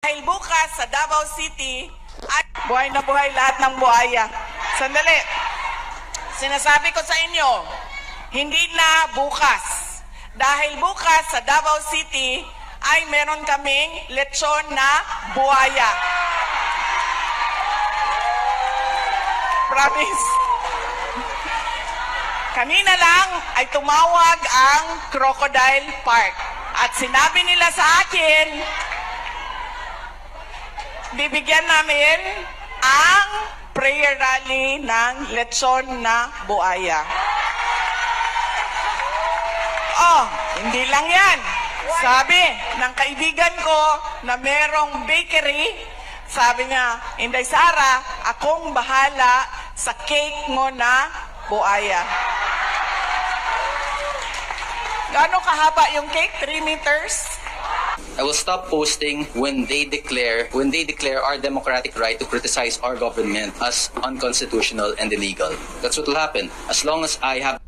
Dahil bukas sa Davao City ay buhay na buhay lahat ng buhaya. Sandali. Sinasabi ko sa inyo, hindi na bukas. Dahil bukas sa Davao City ay meron kaming lechon na buhaya. Promise. Kanina lang ay tumawag ang Crocodile Park. At sinabi nila sa akin, bibigyan namin ang prayer rally ng lechon na buhaya. Oh, hindi lang yan. Sabi ng kaibigan ko na merong bakery, sabi niya, Inday Sara, akong bahala sa cake mo na buhaya. Gaano kahaba yung cake? 3 meters? I will stop posting when they declare our democratic right to criticize our government as unconstitutional and illegal. That's what will happen. As long as I have